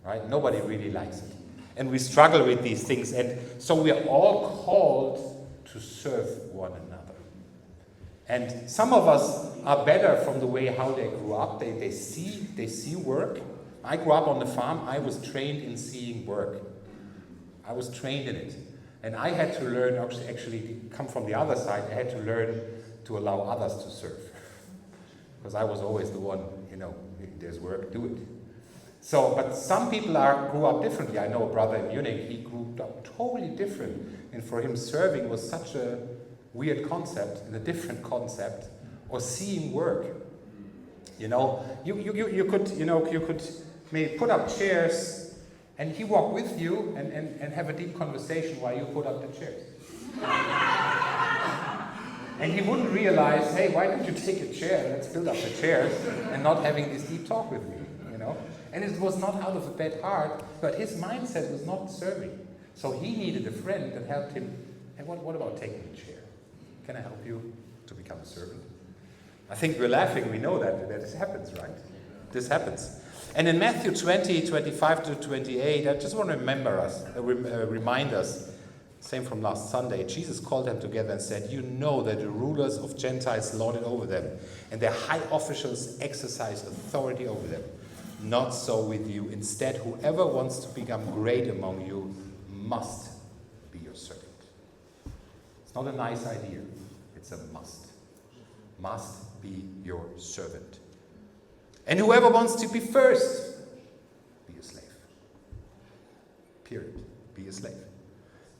right? Nobody really likes it. And we struggle with these things, and so we are all called to serve one another. And some of us are better from the way how they grew up. They see work. I grew up on the farm. I was trained in seeing work. I was trained in it. And I had to learn, actually come from the other side, I had to learn to allow others to serve. Because I was always the one, if there's work, do it. So, but some people grew up differently. I know a brother in Munich, he grew up totally different. And for him, serving was such a weird concept and a different concept, or seeing work. You could maybe put up chairs, and he walk with you and have a deep conversation while you put up the chairs. And he wouldn't realize, hey, why don't you take a chair? Let's build up the chairs, and not having this deep talk with me, And it was not out of a bad heart, but his mindset was not serving. So he needed a friend that helped him. Hey, what about taking a chair? Can I help you to become a servant? I think we're laughing. We know that this happens, right? This happens. And in Matthew 20, 25 to 28, I just want to remind us, same from last Sunday, Jesus called them together and said, you know that the rulers of Gentiles lord it over them, and their high officials exercise authority over them. Not so with you. Instead, whoever wants to become great among you must be your servant. It's not a nice idea. It's a must. Must be your servant. And whoever wants to be first, be a slave. Period. Be a slave.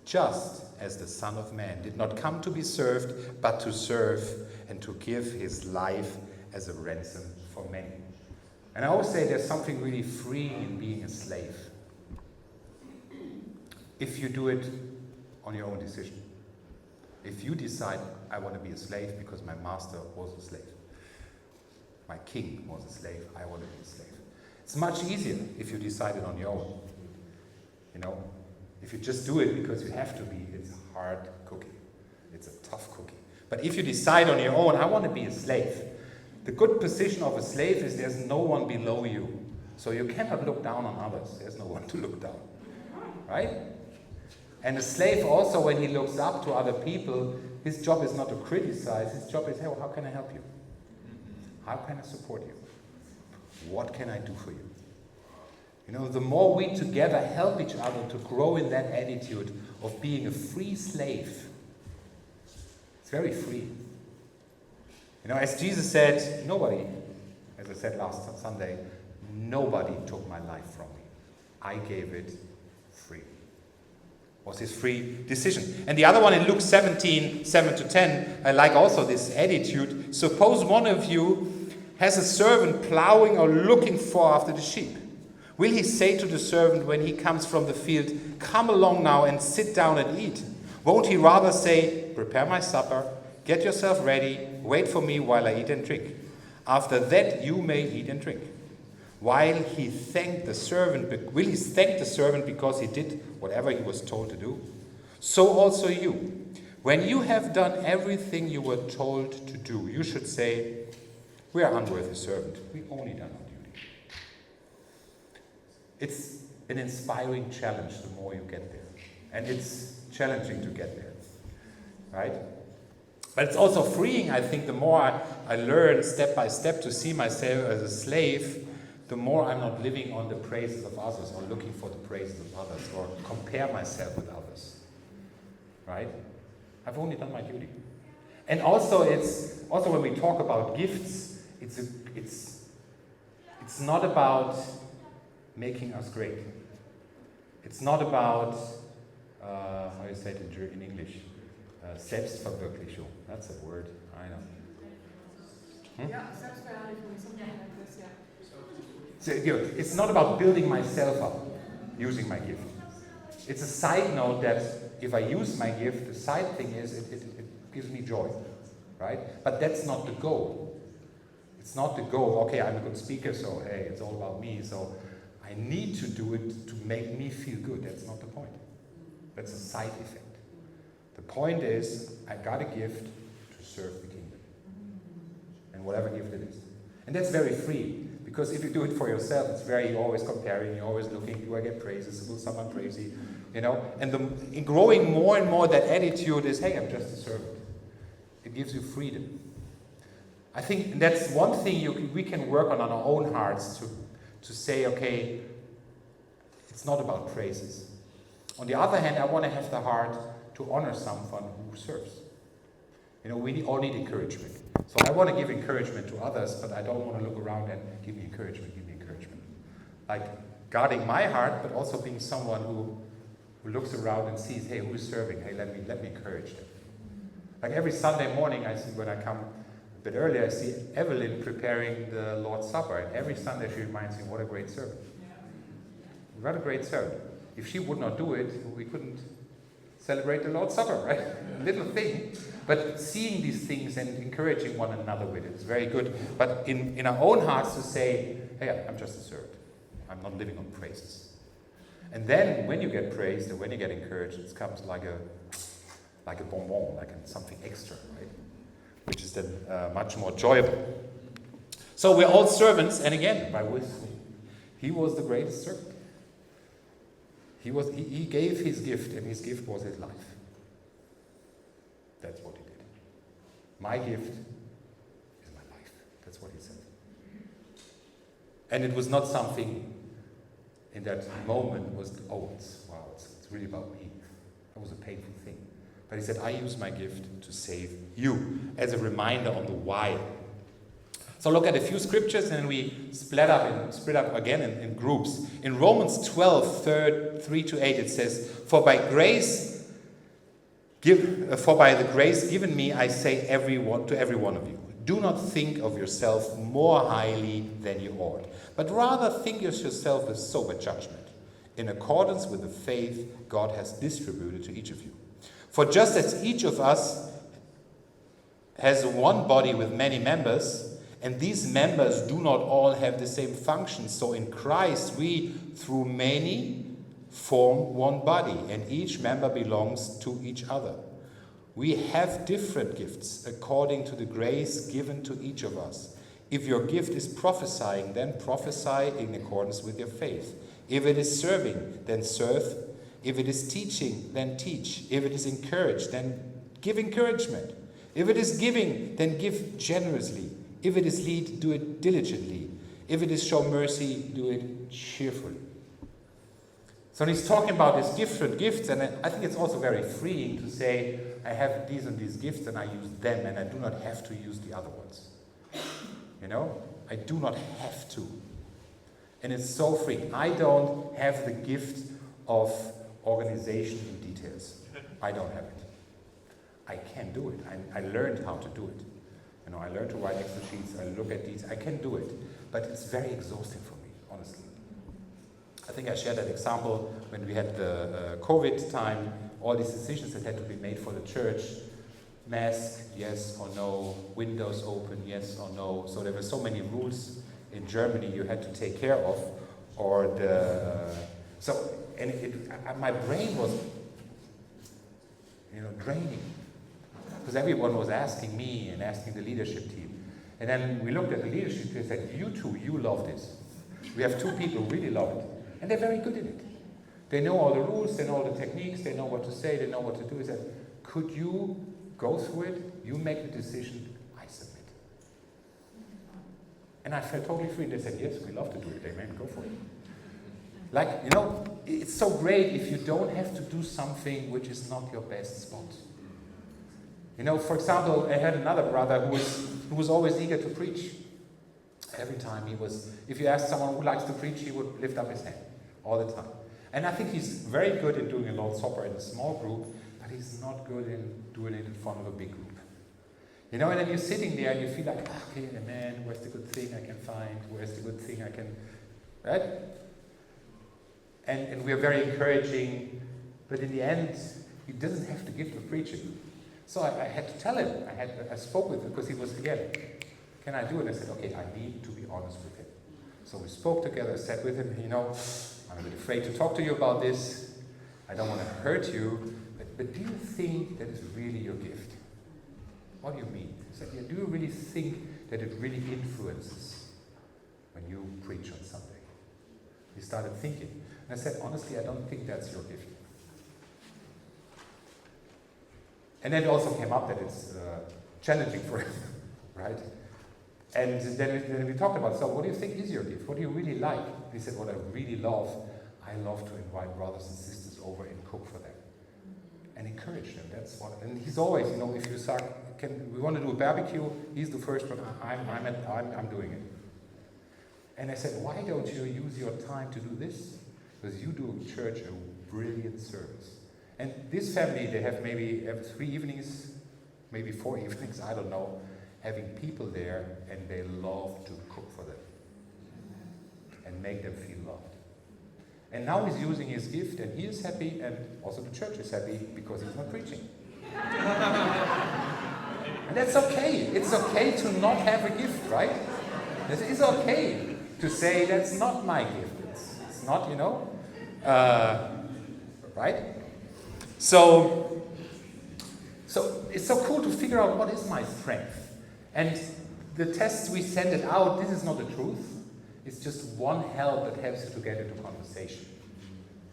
Just as the Son of Man did not come to be served, but to serve and to give his life as a ransom for many. And I always say there's something really freeing in being a slave. If you do it on your own decision. If you decide, I want to be a slave because my master was a slave. My king was a slave, I want to be a slave. It's much easier if you decide it on your own. If you just do it because you have to be, it's a hard cookie. It's a tough cookie. But if you decide on your own, I want to be a slave. The good position of a slave is there's no one below you. So you cannot look down on others. There's no one to look down. Right? And a slave also, when he looks up to other people, his job is not to criticize. His job is, hey, how can I help you? How can I support you? What can I do for you? The more we together help each other to grow in that attitude of being a free slave, it's very free. As Jesus said, nobody, as I said last Sunday, nobody took my life from me. I gave it free. It was his free decision. And the other one in Luke 17, 7 to 10, I like also this attitude. Suppose one of you has a servant plowing or looking for after the sheep. Will he say to the servant when he comes from the field, come along now and sit down and eat? Won't he rather say, prepare my supper, get yourself ready, wait for me while I eat and drink. After that you may eat and drink. Will he thank the servant because he did whatever he was told to do? So also you, when you have done everything you were told to do, you should say, we are unworthy servant. We only done our duty. It's an inspiring challenge the more you get there. And it's challenging to get there. Right? But it's also freeing, I think, the more I learn step by step to see myself as a slave, the more I'm not living on the praises of others or looking for the praises of others or compare myself with others. Right? I've only done my duty. And also when we talk about gifts, it's not about making us great. It's not about, how do you say it in English? Selbstverwirklichung. That's a word, I know. Yeah, Selbstverherrlichung, something like this, yeah. So, it's not about building myself up, using my gift. It's a side note that if I use my gift, the side thing is it gives me joy, right? But that's not the goal. It's not the goal, okay, I'm a good speaker, so hey, it's all about me, so I need to do it to make me feel good. That's not the point. That's a side effect. The point is, I got a gift to serve the kingdom. And whatever gift it is. And that's very free, Because if you do it for yourself, it's you're always comparing, you're always looking, do I get praises, will someone praise you? And in growing more and more, that attitude is, hey, I'm just a servant. It gives you freedom. I think that's one thing we can work on our own hearts to say, okay, it's not about praises. On the other hand, I want to have the heart to honor someone who serves. We all need encouragement. So I want to give encouragement to others, but I don't want to look around and give me encouragement. Like guarding my heart, but also being someone who looks around and sees, hey, who's serving? Hey, let me encourage them. Like every Sunday morning, I see when I come a bit earlier, I see Evelyn preparing the Lord's Supper, and every Sunday she reminds me, what a great servant. What a great servant. If she would not do it, we couldn't celebrate the Lord's Supper, right? A little thing. But seeing these things and encouraging one another with it is very good. But in our own hearts to say, hey, I'm just a servant. I'm not living on praises. And then when you get praised and when you get encouraged, it comes like a bonbon, like something extra, right? Which is then much more enjoyable. So we're all servants, and again, by wisdom, he was the greatest servant. He gave his gift, and his gift was his life. That's what he did. My gift is my life. That's what he said. And it was not something in that moment it's really about me. That was a painful thing. But he said, I use my gift to save you, as a reminder on the why. So look at a few scriptures, and then we split up again in groups. In Romans 12, 3-8, it says, For by the grace given me, I say to every one of you, do not think of yourself more highly than you ought, but rather think of yourself with sober judgment, in accordance with the faith God has distributed to each of you. For just as each of us has one body with many members, and these members do not all have the same function, so in Christ we, through many, form one body, and each member belongs to each other. We have different gifts according to the grace given to each of us. If your gift is prophesying, then prophesy in accordance with your faith. If it is serving, then serve. If it is teaching, then teach. If it is encouraged, then give encouragement. If it is giving, then give generously. If it is lead, do it diligently. If it is show mercy, do it cheerfully. So he's talking about these different gifts, and I think it's also very freeing to say, I have these and these gifts, and I use them, and I do not have to use the other ones. I do not have to. And it's so free. I don't have the gift of organization in details. I don't have it. I can do it. I learned how to do it. I learned to write Excel sheets. I look at these. I can do it. But it's very exhausting for me, honestly. I think I shared that example when we had the COVID time, all these decisions that had to be made for the church. Mask, yes or no. Windows open, yes or no. So there were so many rules in Germany you had to take care of. My brain was, draining. Because everyone was asking me and asking the leadership team. And then we looked at the leadership team and said, you two, you love this. We have two people who really love it. And they're very good in it. They know all the rules, they know all the techniques, they know what to say, they know what to do. He said, could you go through it? You make the decision, I submit. And I felt totally free. They said, yes, we love to do it. Amen, go for it. It's so great if you don't have to do something which is not your best spot. For example, I had another brother who was always eager to preach. Every time if you ask someone who likes to preach, he would lift up his hand all the time. And I think he's very good in doing a Lord's Supper in a small group, but he's not good in doing it in front of a big group. And then you're sitting there and you feel like, okay, man, where's the good thing I can find? Where's the good thing I can, right? And we're very encouraging, but in the end, he doesn't have to give the preaching. So I had to tell him, I spoke with him, because he was, again, can I do it? I said, okay, I need to be honest with him. So we spoke together, I said with him, I'm a bit afraid to talk to you about this. I don't want to hurt you, but do you think that is really your gift? What do you mean? He said, yeah, do you really think that it really influences? when you preach on Sunday? He started thinking. And I said, honestly, I don't think that's your gift. And then it also came up that it's challenging for him, right? And then we talked about, so what do you think is your gift? What do you really like? He said, what I really love, I love to invite brothers and sisters over and cook for them. And encourage them. That's what. And he's always, if you say, we want to do a barbecue, he's the first one. I'm doing it. And I said, why don't you use your time to do this? Because you do in church a brilliant service. And this family, they have maybe every 3 evenings, maybe 4 evenings, I don't know, having people there, and they love to cook for them and make them feel loved. And now he's using his gift, and he is happy, and also the church is happy because he's not preaching. And that's okay. It's okay to not have a gift, right? It is okay to say that's not my gift. It's not, right? So it's so cool to figure out what is my strength. And the tests we send it out, this is not the truth. It's just one help that helps you to get into conversation.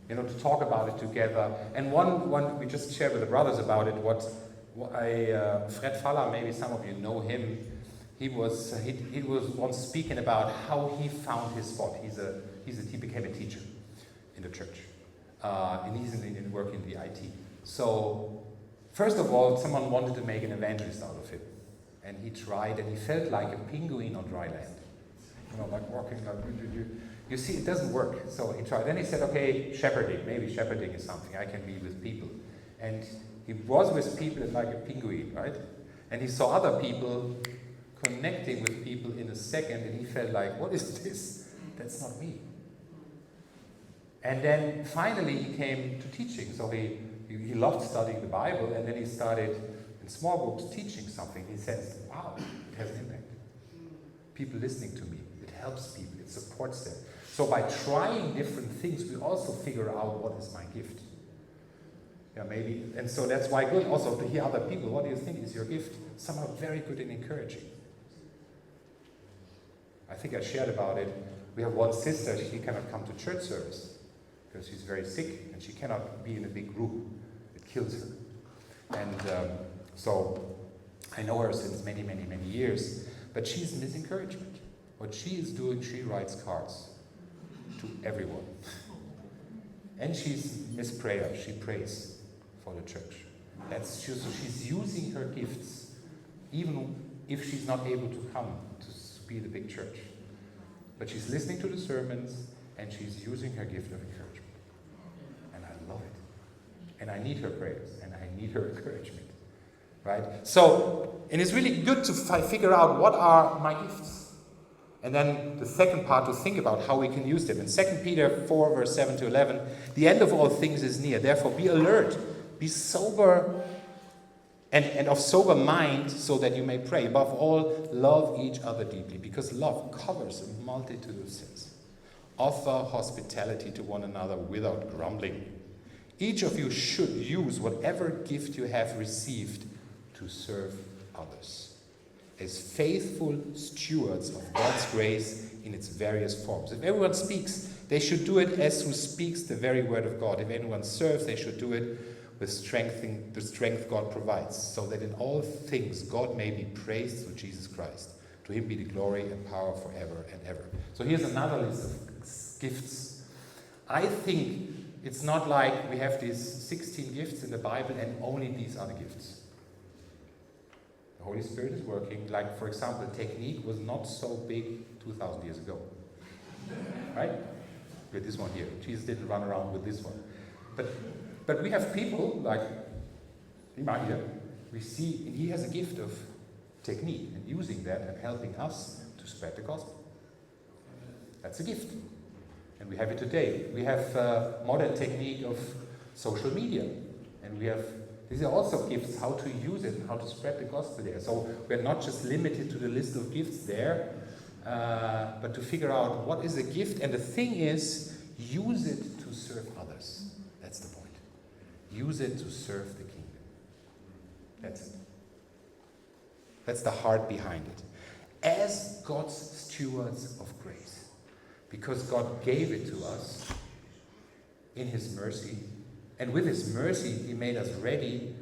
To talk about it together. And one we just shared with the brothers about it, Fred Faller, maybe some of you know him. He was once speaking about how he found his spot. He became a teacher in the church. And he's working in the IT. So, first of all, someone wanted to make an evangelist out of him. And he tried, and he felt like a penguin on dry land. Like walking, like, you see, it doesn't work. So he tried. Then he said, okay, shepherding. Maybe shepherding is something. I can be with people. And he was with people like a penguin, right? And he saw other people connecting with people in a second, and he felt like, what is this? That's not me. And then finally he came to teaching. So he loved studying the Bible, and then he started in small groups teaching something. He said, wow, it has an impact. People listening to me. It helps people. It supports them. So by trying different things, we also figure out what is my gift. Yeah, maybe. And so that's why good also to hear other people. What do you think is your gift? Some are very good in encouraging. I think I shared about it. We have one sister, she cannot come to church service because she's very sick and she cannot be in a big group. It kills her. And so I know her since many, many, many years. But she's Miss Encouragement. What she is doing, she writes cards to everyone. And she's Miss Prayer. She prays for the church. So she's using her gifts, even if she's not able to come to be the big church. But she's listening to the sermons, and she's using her gift of encouragement. And I love it. And I need her prayers, and I need her encouragement. Right? So, and it's really good to figure out what are my gifts. And then the second part, to think about how we can use them. In 2 Peter 4, verse 7 to 11, the end of all things is near. Therefore, be alert, be sober, and of sober mind, so that you may pray. Above all, love each other deeply, because love covers a multitude of sins. Offer hospitality to one another without grumbling. Each of you should use whatever gift you have received to serve others, as faithful stewards of God's grace in its various forms. If everyone speaks, they should do it as who speaks the very word of God. If anyone serves, they should do it with the strength God provides, so that in all things God may be praised through Jesus Christ. To him be the glory and power forever and ever. So here's another list of gifts. I think it's not like we have these 16 gifts in the Bible and only these are the gifts. The Holy Spirit is working. Like, for example, technique was not so big 2,000 years ago. Right? With this one here. Jesus didn't run around with this one. But we have people like Imagine, we see, and he has a gift of technique and using that and helping us to spread the gospel. That's a gift. And we have it today. We have modern technique of social media. And we have, these are also gifts, how to use it, how to spread the gospel there. So we're not just limited to the list of gifts there, but to figure out what is a gift. And the thing is, use it to serve others. That's the point. Use it to serve the kingdom. That's it. That's the heart behind it. as God's stewards of grace. Because God gave it to us in His mercy. And with His mercy, He made us ready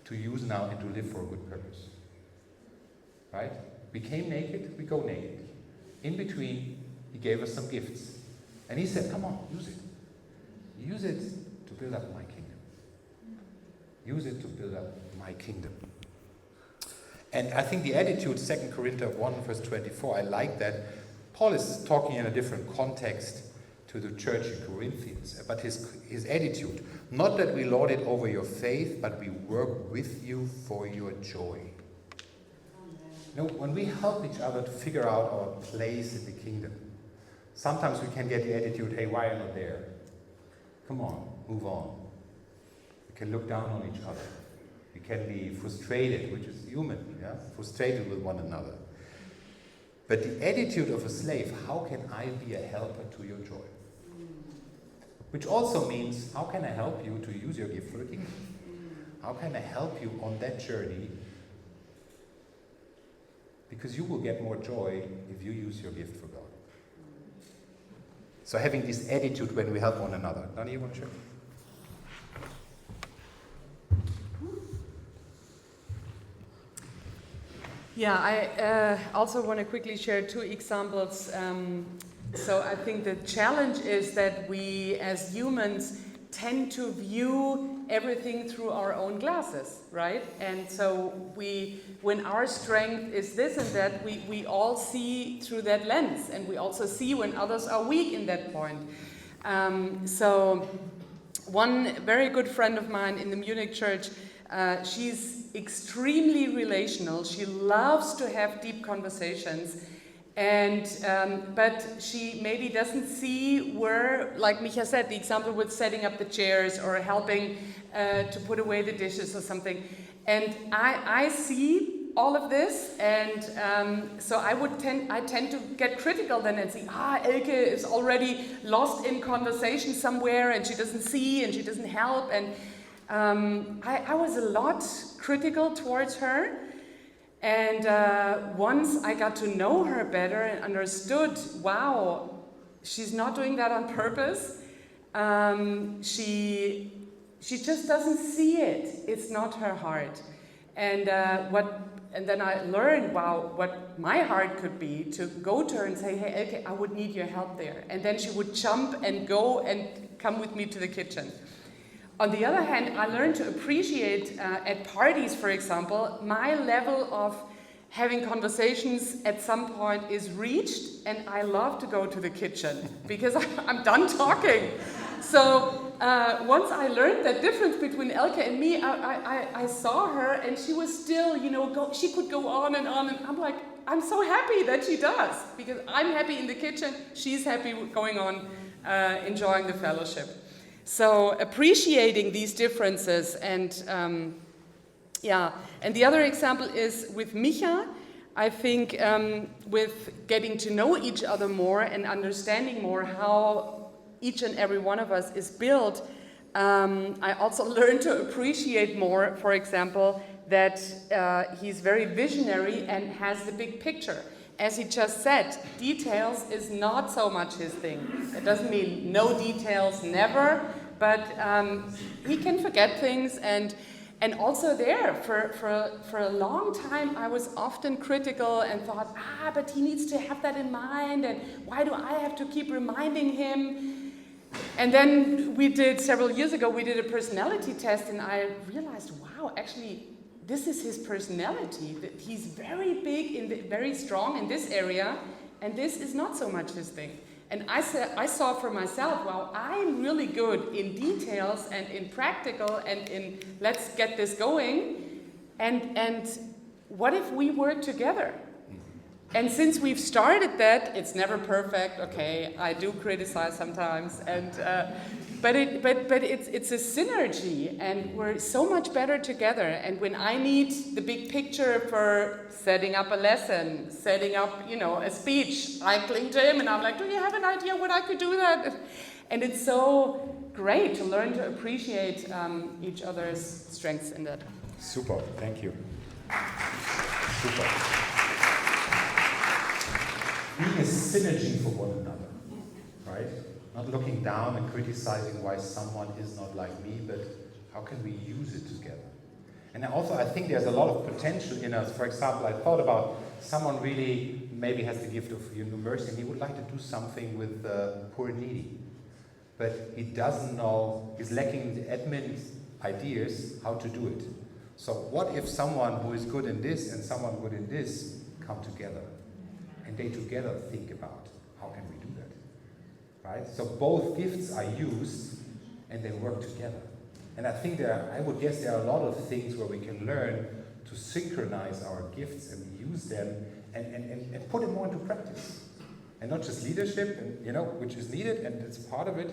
to use now and to live for a good purpose. Right? We came naked, we go naked. In between, He gave us some gifts. And He said, come on, use it. Use it to build up my kingdom. Use it to build up my kingdom. And I think the attitude, 2 Corinthians 1, verse 24, I like that. Paul is talking in a different context to the church in Corinthians. But his attitude, not that we lord it over your faith, but we work with you for your joy. You know, when we help each other to figure out our place in the kingdom, sometimes we can get the attitude, hey, why are you not there? Come on, move on. We can look down on each other. We can be frustrated, which is human, yeah? Frustrated with one another. But the attitude of a slave, how can I be a helper to your joy? Which also means, how can I help you to use your gift for the kingdom? How can I help you on that journey? Because you will get more joy if you use your gift for God. So having this attitude when we help one another. Nani, you want to share? Yeah, I also want to quickly share 2 examples. So I think the challenge is that we as humans tend to view everything through our own glasses, right? And so when our strength is this and that, we all see through that lens, and we also see when others are weak in that point. So one very good friend of mine in the Munich church, she's extremely relational. She loves to have deep conversations. And but she maybe doesn't see where, like Micha said, the example with setting up the chairs or helping to put away the dishes or something. And I see all of this, and so I tend to get critical then and say, Elke is already lost in conversation somewhere, and she doesn't see and she doesn't help. And I was a lot critical towards her. And once I got to know her better and understood, wow, she's not doing that on purpose. She just doesn't see it. It's not her heart. And then I learned, wow, what my heart could be to go to her and say, hey, Elke, I would need your help there. And then she would jump and go and come with me to the kitchen. On the other hand, I learned to appreciate, at parties, for example, my level of having conversations at some point is reached, and I love to go to the kitchen because I'm done talking. So once I learned that difference between Elke and me, I saw her, and she was still, she could go on, and I'm like, I'm so happy that she does, because I'm happy in the kitchen, she's happy going on, enjoying the fellowship. So appreciating these differences, and and the other example is with Micha. I think with getting to know each other more and understanding more how each and every one of us is built, I also learned to appreciate more, for example, that he's very visionary and has the big picture. As he just said, details is not so much his thing. It doesn't mean no details, never, but he can forget things, and also there, for a long time, I was often critical and thought, but he needs to have that in mind, and why do I have to keep reminding him? And then several years ago, we did a personality test, and I realized, wow, actually, this is his personality. That he's very big, very strong in this area, and this is not so much his thing. And I saw for myself, wow, I'm really good in details and in practical and in let's get this going. And what if we work together? And since we've started that, it's never perfect. Okay, I do criticize sometimes, and but it's a synergy, and we're so much better together. And when I need the big picture for setting up a lesson, setting up a speech, I cling to him, and I'm like, do you have an idea what I could do that? And it's so great to learn to appreciate each other's strengths in that. Super, thank you. Super. synergy for one another, right? Not looking down and criticizing why someone is not like me, but how can we use it together? And also, I think there's a lot of potential in us. For example, I thought about someone really maybe has the gift of mercy, and he would like to do something with the poor and needy. But he doesn't know, he's lacking the admin ideas how to do it. So what if someone who is good in this and someone good in this come together? And they together think about, how can we do that? Right? So both gifts are used and they work together. And I think I would guess there are a lot of things where we can learn to synchronize our gifts and use them and put it more into practice. And not just leadership, and, which is needed, and it's part of it.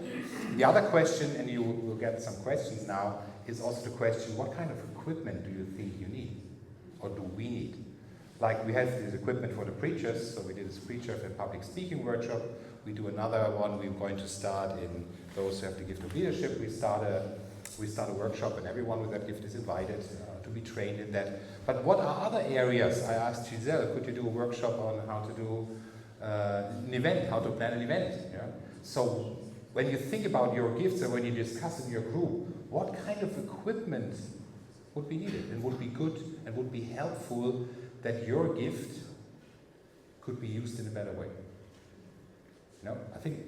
The other question, and you will get some questions now, is also the question, what kind of equipment do you think you need? Or do we need? Like we have this equipment for the preachers, so we did this preacher and public speaking workshop. We do another one we're going to start in those who have the gift of leadership. We start a workshop, and everyone with that gift is invited to be trained in that. But what are other areas? I asked Giselle, could you do a workshop on how to do an event, how to plan an event? Yeah? So when you think about your gifts and when you discuss in your group, what kind of equipment would be needed and would be good and would be helpful that your gift could be used in a better way? I think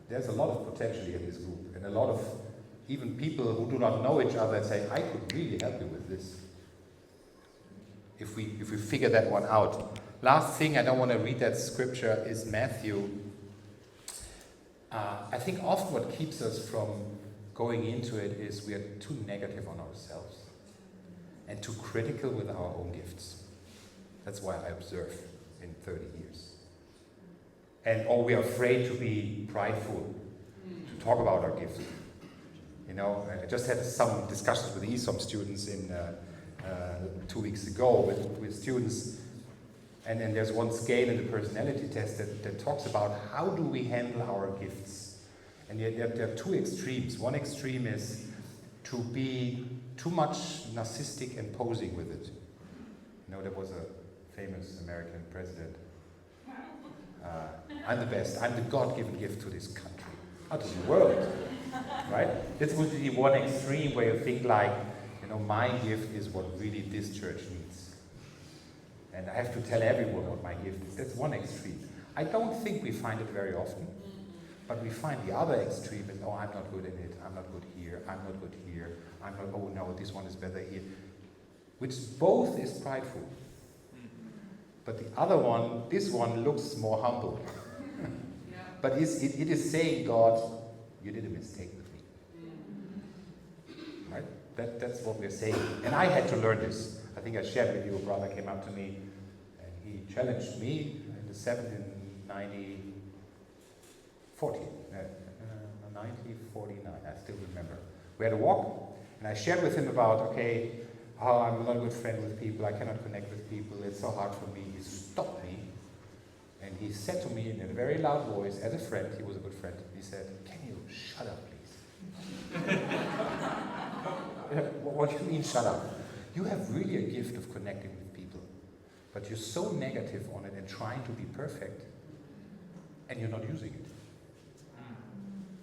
there's a lot of potential here in this group, and a lot of even people who do not know each other and say, I could really help you with this. If we figure that one out. Last thing, I don't want to read that scripture, is Matthew. I think often what keeps us from going into it is we are too negative on ourselves and too critical with our own gifts. That's why I observe in 30 years. Or we are afraid to be prideful, to talk about our gifts. I just had some discussions with the ESOM students 2 weeks ago with students, and then there's one scale in the personality test that talks about how do we handle our gifts. And there are two extremes. One extreme is to be too much narcissistic and posing with it. There was a famous American president. I'm the best. I'm the God-given gift to this country, not to the world. Right? This would be one extreme where you think like, my gift is what really this church needs. And I have to tell everyone what my gift is. That's one extreme. I don't think we find it very often, but we find the other extreme is, I'm not good in it, I'm not good here, I'm not good here, oh no, this one is better here. Which both is prideful. But the other one, this one looks more humble. But it is saying, God, you did a mistake with me. Right? That's what we're saying. And I had to learn this. I think I shared with you, a brother came up to me and he challenged me in the 1949, I still remember. We had a walk and I shared with him about, I'm not a good friend with people, I cannot connect with people, it's so hard for me. He stopped me and he said to me in a very loud voice, as a friend, he was a good friend, he said, can you shut up, please? What do you mean, shut up? You have really a gift of connecting with people, but you're so negative on it and trying to be perfect, and you're not using it.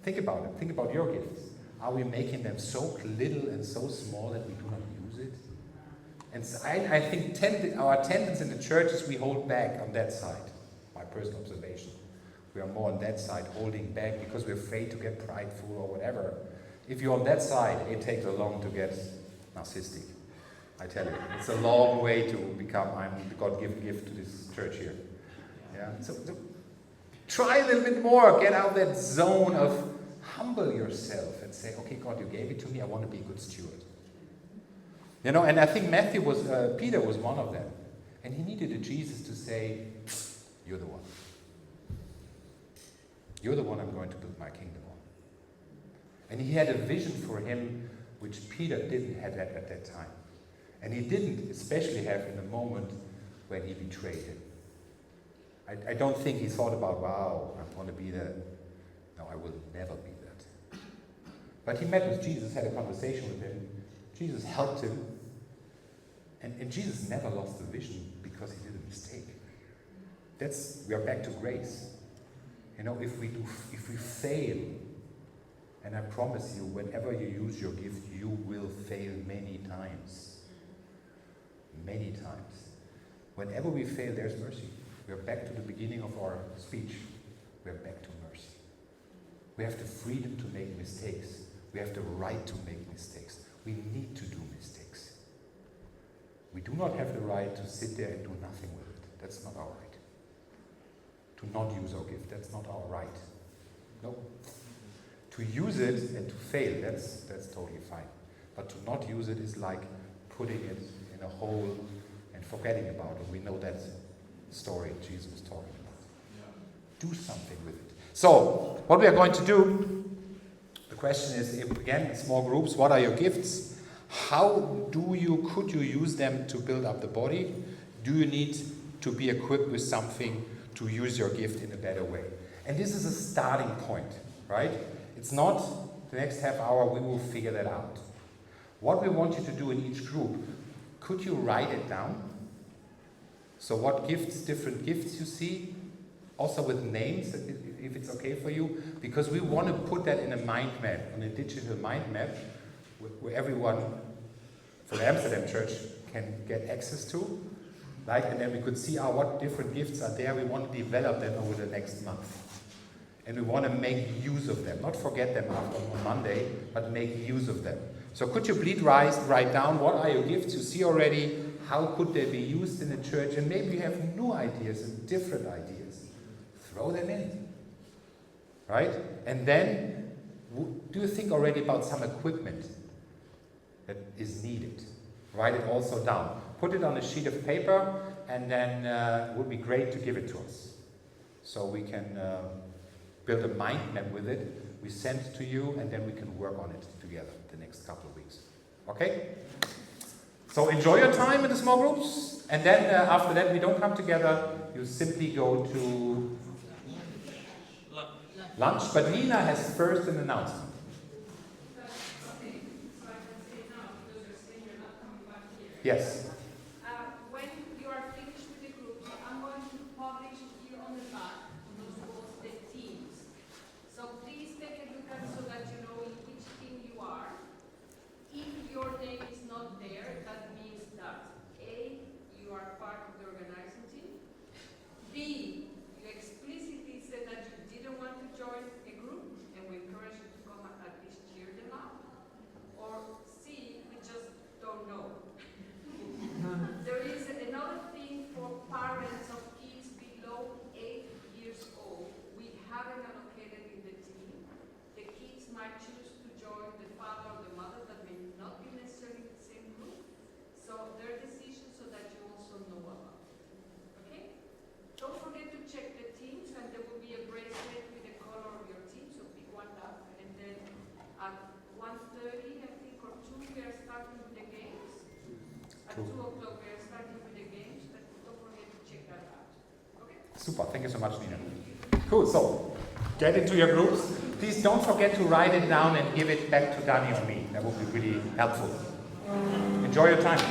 Think about it. Think about your gifts. Are we making them so little and so small that we do not use it? And so I think our attendance in the church is we hold back on that side. My personal observation. We are more on that side, holding back because we're afraid to get prideful or whatever. If you're on that side, it takes a long to get narcissistic. I tell you, it's a long way to become, I'm the God-given gift to this church here. Yeah. So try a little bit more. Get out of that zone of humble yourself and say, okay, God, you gave it to me. I want to be a good steward. And I think Peter was one of them. And he needed a Jesus to say, you're the one. You're the one I'm going to build my kingdom on. And he had a vision for him which Peter didn't have at that time. And he didn't especially have in the moment when he betrayed him. I don't think he thought about, wow, I want to be that. No, I will never be that. But he met with Jesus, had a conversation with him. Jesus helped him. And Jesus never lost the vision because he did a mistake. we are back to grace. You know, if we fail, and I promise you, whenever you use your gift, you will fail many times. Many times. Whenever we fail, there's mercy. We are back to the beginning of our speech. We are back to mercy. We have the freedom to make mistakes. We have the right to make mistakes. We need to do mistakes. We do not have the right to sit there and do nothing with it. That's not our right. To not use our gift, that's not our right. No. To use it and to fail, that's totally fine. But to not use it is like putting it in a hole and forgetting about it. We know that story Jesus was talking about. Do something with it. So, what we are going to do, the question is, if, again, in small groups, what are your gifts? How could you use them to build up the body? Do you need to be equipped with something to use your gift in a better way? And this is a starting point, right? It's not the next half hour, we will figure that out. What we want you to do in each group, could you write it down? So what gifts, different gifts you see, also with names, if it's okay for you, because we want to put that in a mind map, on a digital mind map, where everyone from the Amsterdam Church can get access to. And then we could see what different gifts are there. We want to develop them over the next month. And we want to make use of them. Not forget them on Monday, but make use of them. So could you please write down what are your gifts you see already? How could they be used in the church? And maybe you have new ideas and different ideas. Throw them in. Right? And then, do you think already about some equipment that is needed? Write it also down. Put it on a sheet of paper, and then it would be great to give it to us. So we can build a mind map with it. We send it to you, and then we can work on it together the next couple of weeks. Okay? So enjoy your time in the small groups, and then after that we don't come together. You simply go to lunch. But Nina has first an announcement. Yes. When you are finished with the group, I'm going to publish here on the back, on those walls, the teams. So please take a look at it so that you know in which team you are. If your name is not there, that means that A, you are part of the organizing team. B, you explicitly said that you didn't want to join a group, and we encourage you to come at least cheer them up. Or C, we just don't know. There is another thing for parents of kids below 8 years old. We haven't allocated in the team. The kids might choose to join the father or the mother that may not be necessarily in the same group. So their decision so that you also know about it. Okay? Don't forget to check the teams, and there will be a bracelet with the color of your team, so pick one up. And then at 1:30, I think, or 2, we are starting with the games. At 2 o'clock, we are starting with the games, but don't forget to check that out. Okay? Super, thank you so much, Nina. Cool, so get into your groups. Please don't forget to write it down and give it back to Dani or me. That would be really helpful. Enjoy your time.